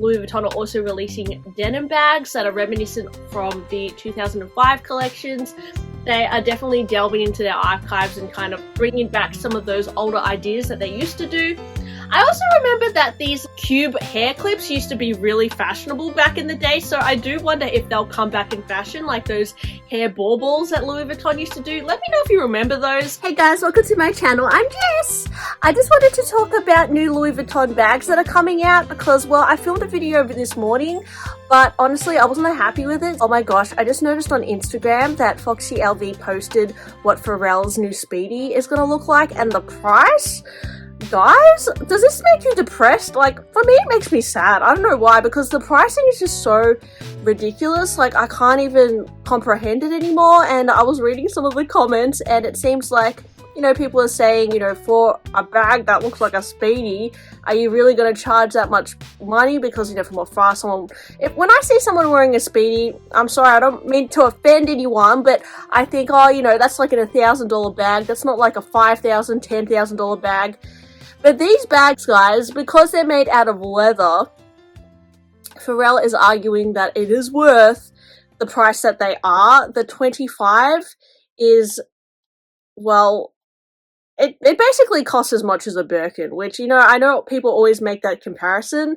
Louis Vuitton are also releasing denim bags that are reminiscent from the 2005 collections. They are definitely delving into their archives and kind of bringing back some of those older ideas that they used to do. I also remember that these cube hair clips used to be really fashionable back in the day, so I do wonder if they'll come back in fashion, like those hair baubles that Louis Vuitton used to do. Let me know if you remember those. Hey guys, welcome to my channel. I'm Jess. I just wanted to talk about new Louis Vuitton bags that are coming out because, well, I filmed a video of it this morning, but honestly, I wasn't that happy with it. Oh my gosh, I just noticed on Instagram that Foxy LV posted what Pharrell's new Speedy is gonna look like and the price. Guys, does this make you depressed? Like, for me, it makes me sad. I don't know why, because the pricing is just so ridiculous. Like, I can't even comprehend it anymore. And I was reading some of the comments, and it seems like, you know, people are saying, you know, for a bag that looks like a Speedy, are you really going to charge that much money? Because, you know, from afar, when I see someone wearing a Speedy, I'm sorry, I don't mean to offend anyone, but I think, oh, you know, that's like an $1,000 bag. That's not like a $5,000, $10,000 bag. But these bags, guys, because they're made out of leather, Pharrell is arguing that it is worth the price that they are. The 25 is, well, it basically costs as much as a Birkin, which, you know, I know people always make that comparison,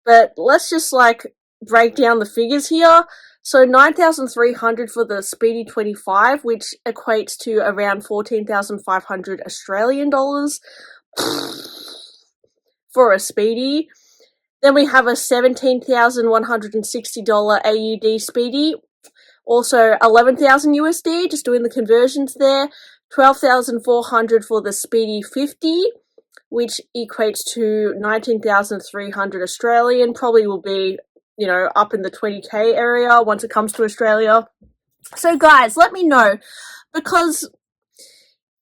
but let's just, like, break down the figures here. So 9,300 for the Speedy 25, which equates to around 14,500 Australian dollars. For a Speedy. Then we have a $17,160 AUD Speedy, also 11,000 USD, just doing the conversions there. 12,400 for the Speedy 50, which equates to 19,300 Australian, probably will be, you know, up in the 20k area once it comes to Australia. So guys, let me know, because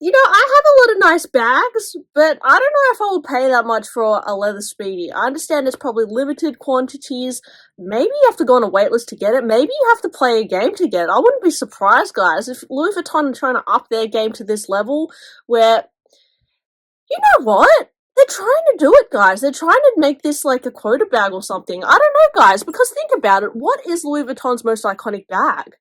you know, I have a lot of nice bags, but I don't know if I will pay that much for a leather Speedy. I understand it's probably limited quantities. Maybe you have to go on a waitlist to get it. Maybe you have to play a game to get it. I wouldn't be surprised, guys, if Louis Vuitton are trying to up their game to this level where, you know what? They're trying to do it, guys. They're trying to make this like a quota bag or something. I don't know, guys, because think about it. What is Louis Vuitton's most iconic bag?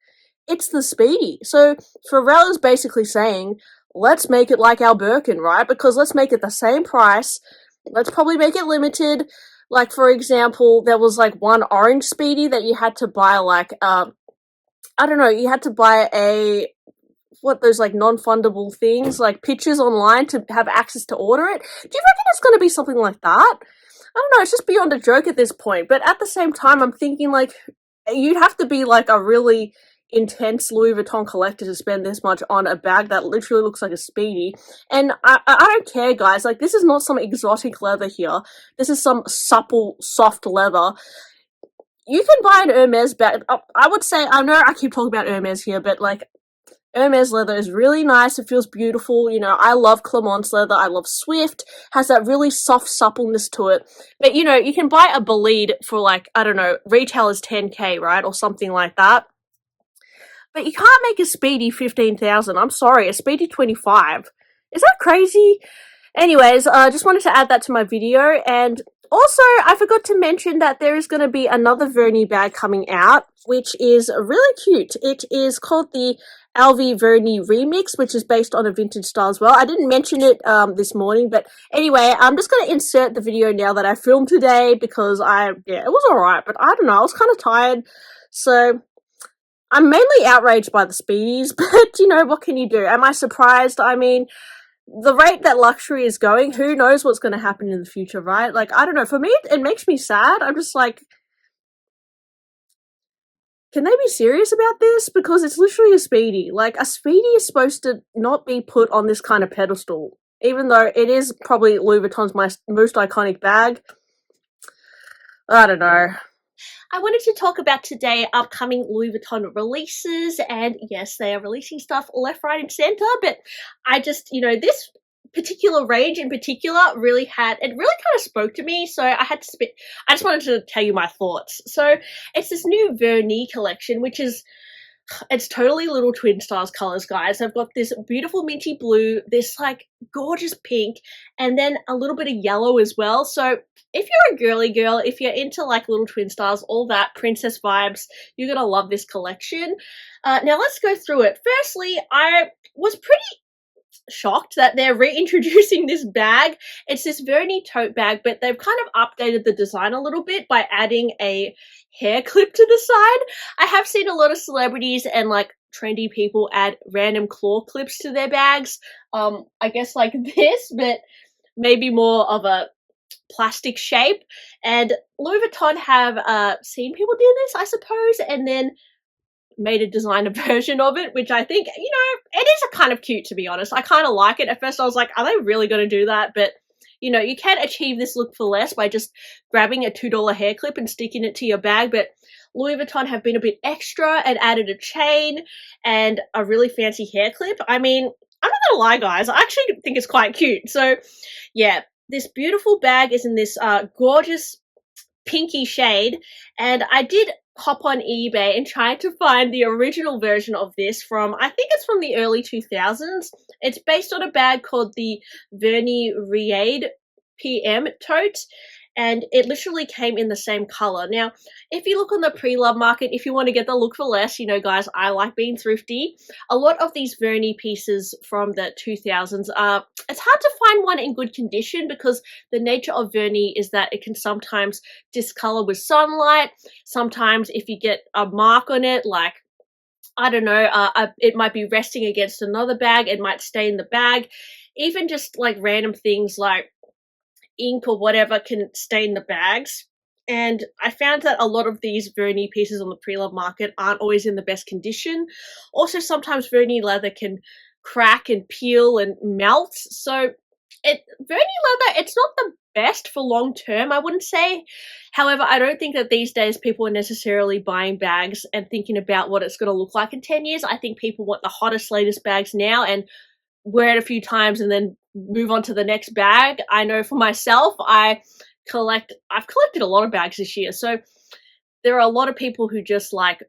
It's the Speedy. So Pharrell is basically saying, let's make it like our Birkin, right? Because let's make it the same price. Let's probably make it limited. Like, for example, there was like one orange Speedy that you had to buy like, I don't know, you had to buy those like non-fundable things, like pictures online to have access to order it. Do you reckon it's going to be something like that? I don't know, it's just beyond a joke at this point. But at the same time, I'm thinking like, you'd have to be like a really intense Louis Vuitton collector to spend this much on a bag that literally looks like a Speedy. And I don't care, guys, like, this is not some exotic leather here. This is some supple, soft leather. You can buy an Hermes bag. I would say, I know I keep talking about Hermes here, but like, Hermes leather is really nice. It feels beautiful. You know, I love Clement's leather. I love Swift. Has that really soft suppleness to it. But, you know, you can buy a Bolide for like, I don't know, retail is 10k, right? Or something like that. But you can't make a Speedy 15,000. I'm sorry, a Speedy 25. Is that crazy? Anyways, I just wanted to add that to my video. And also, I forgot to mention that there is going to be another Vernis bag coming out, which is really cute. It is called the LV Vernis Remix, which is based on a vintage style as well. I didn't mention it this morning, but anyway, I'm just going to insert the video now that I filmed today because it was alright, but I don't know, I was kind of tired. So I'm mainly outraged by the Speedies, but, you know, what can you do? Am I surprised? I mean, the rate that luxury is going, who knows what's going to happen in the future, right? Like, I don't know. For me, it makes me sad. I'm just like, can they be serious about this? Because it's literally a Speedy. Like, a Speedy is supposed to not be put on this kind of pedestal, even though it is probably Louis Vuitton's most iconic bag. I don't know. I wanted to talk about today upcoming Louis Vuitton releases, and yes, they are releasing stuff left, right, and center, but I just, you know, this particular range in particular really kind of spoke to me, so I just wanted to tell you my thoughts. So it's this new Vernis collection, which is It's totally little twin stars colors, guys. I've got this beautiful minty blue, this like gorgeous pink, and then a little bit of yellow as well. So if you're a girly girl, if you're into like little twin stars, all that princess vibes, you're gonna love this collection. Now let's go through it. Firstly, I was pretty shocked that they're reintroducing this bag. It's this Verni tote bag, but they've kind of updated the design a little bit by adding a hair clip to the side. I have seen a lot of celebrities and like trendy people add random claw clips to their bags. I guess like this, but maybe more of a plastic shape. And Louis Vuitton have seen people do this, I suppose, and then made a designer version of it, which I think, you know, it is a kind of cute, to be honest. I kind of like it. At first I was like, are they really going to do that? But, you know, you can achieve this look for less by just grabbing a $2 hair clip and sticking it to your bag. But Louis Vuitton have been a bit extra and added a chain and a really fancy hair clip. I mean, I'm not gonna lie, guys, I actually think it's quite cute. So yeah, this beautiful bag is in this gorgeous pinky shade, and I did hop on eBay and try to find the original version of this from, I think it's from the early 2000s. It's based on a bag called the Reade PM tote, and it literally came in the same color. Now, if you look on the pre-love market, if you want to get the look for less, you know, guys, I like being thrifty. A lot of these Verni pieces from the 2000s are, it's hard to find one in good condition because the nature of Verni is that it can sometimes discolor with sunlight. Sometimes if you get a mark on it, like, I don't know, it might be resting against another bag, it might stay in the bag. Even just like random things like ink or whatever can stain the bags. And I found that a lot of these Verni pieces on the pre-love market aren't always in the best condition. Also, sometimes Verni leather can crack and peel and melt. So Verni leather, it's not the best for long term, I wouldn't say. However, I don't think that these days people are necessarily buying bags and thinking about what it's going to look like in 10 years. I think people want the hottest, latest bags now and wear it a few times and then move on to the next bag. I know for myself, I've collected a lot of bags this year. So there are a lot of people who just like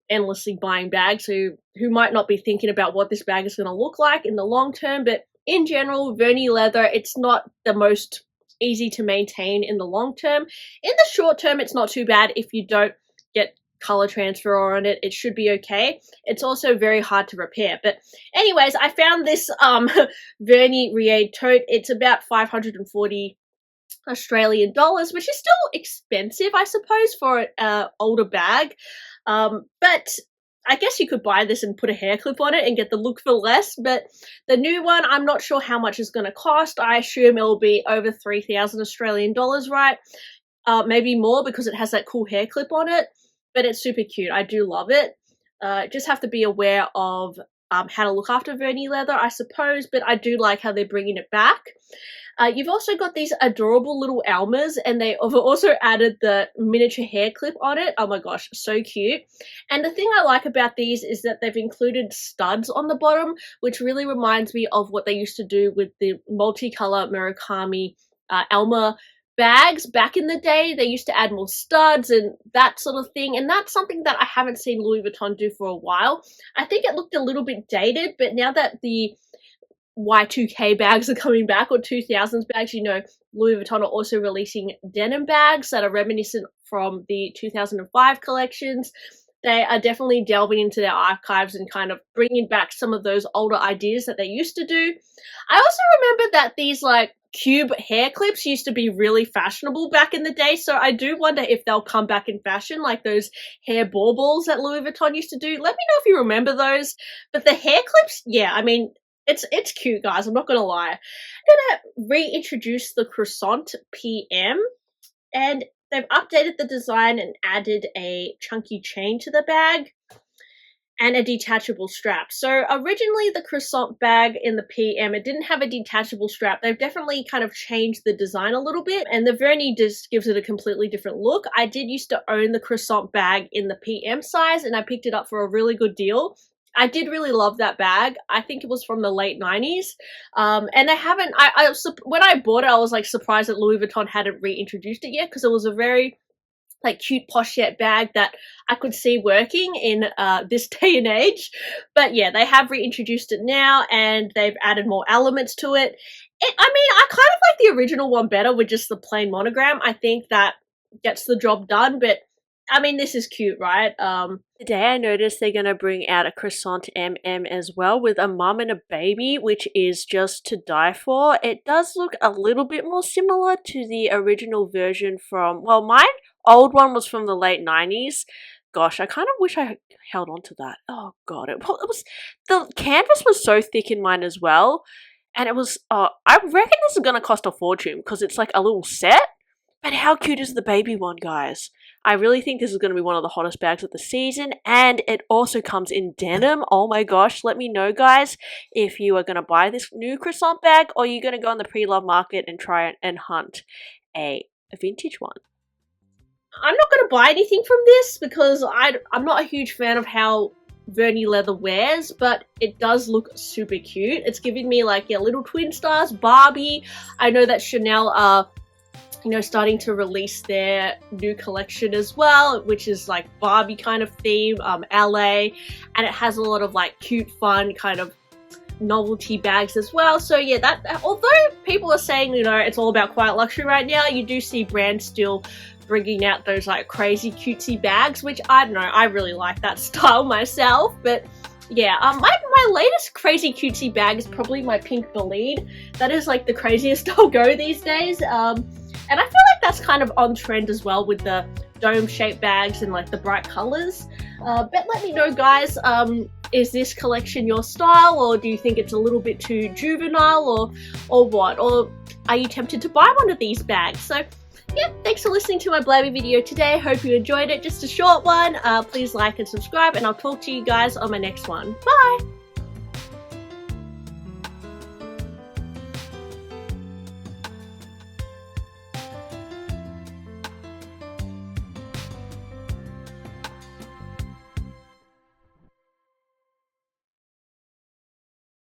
endlessly buying bags who might not be thinking about what this bag is going to look like in the long term. But in general, Verni leather, it's not the most easy to maintain in the long term. In the short term, it's not too bad if you don't get color transfer on it. It should be okay. It's also very hard to repair. But anyways, I found this Verni Reade tote. It's about 540 Australian dollars, which is still expensive, I suppose, for an older bag. But I guess you could buy this and put a hair clip on it and get the look for less. But the new one, I'm not sure how much it's going to cost. I assume it will be over 3,000 Australian dollars, right? Maybe more because it has that cool hair clip on it. But it's super cute. I do love it. Just have to be aware of how to look after Verni leather, I suppose. But I do like how they're bringing it back. You've also got these adorable little Almas, and they have also added the miniature hair clip on it. Oh my gosh, so cute. And the thing I like about these is that they've included studs on the bottom, which really reminds me of what they used to do with the multicolor Murakami Alma bags back in the day. They used to add more studs and that sort of thing, and that's something that I haven't seen Louis Vuitton do for a while. I think it looked a little bit dated, but now that the Y2K bags are coming back, or 2000s bags, you know, Louis Vuitton are also releasing denim bags that are reminiscent from the 2005 collections. They are definitely delving into their archives and kind of bringing back some of those older ideas that they used to do. I also remember that these like cube hair clips used to be really fashionable back in the day, so I do wonder if they'll come back in fashion, like those hair baubles that Louis Vuitton used to do. Let me know if you remember those. But the hair clips, yeah, I mean, it's cute, guys, I'm not gonna lie. I'm gonna reintroduce the Croissant PM, and they've updated the design and added a chunky chain to the bag and a detachable strap. So originally the Croissant bag in the PM, it didn't have a detachable strap. They've definitely kind of changed the design a little bit, and the Verni just gives it a completely different look. I did used to own the Croissant bag in the PM size, and I picked it up for a really good deal. I did really love that bag. I think it was from the late 90s. And they haven't, when I bought it, I was like surprised that Louis Vuitton hadn't reintroduced it yet, because it was a very like cute pochette bag that I could see working in this day and age. But yeah, they have reintroduced it now and they've added more elements to it. I mean, I kind of like the original one better with just the plain monogram. I think that gets the job done, but I mean, this is cute, right? Today I noticed they're going to bring out a Croissant MM as well with a mum and a baby, which is just to die for. It does look a little bit more similar to the original version from, well, mine old one was from the late 90s. Gosh, I kind of wish I held on to that. Oh god, it was the canvas was so thick in mine as well. And it was, I reckon this is going to cost a fortune because it's like a little set. But how cute is the baby one, guys? I really think this is going to be one of the hottest bags of the season, and it also comes in denim. Oh my gosh, let me know, guys, if you are going to buy this new Croissant bag or you're going to go on the pre-love market and try and hunt a vintage one. I'm not going to buy anything from this because I'm not a huge fan of how Verni leather wears, but it does look super cute. It's giving me like, yeah, little twin stars, Barbie. I know that Chanel are, you know, starting to release their new collection as well, which is like Barbie kind of theme, LA, and it has a lot of like cute, fun kind of novelty bags as well. So yeah, that although people are saying, you know, it's all about quiet luxury right now, you do see brands still bringing out those like crazy cutesy bags, which I don't know, I really like that style myself. But yeah, my latest crazy cutesy bag is probably my pink Bolide. That is like the craziest I'll go these days. And I feel like that's kind of on trend as well with the dome-shaped bags and like the bright colors. But let me know, guys, is this collection your style, or do you think it's a little bit too juvenile, or what? Or are you tempted to buy one of these bags? So yeah, thanks for listening to my blabby video today. Hope you enjoyed it. Just a short one. Please like and subscribe, and I'll talk to you guys on my next one. Bye!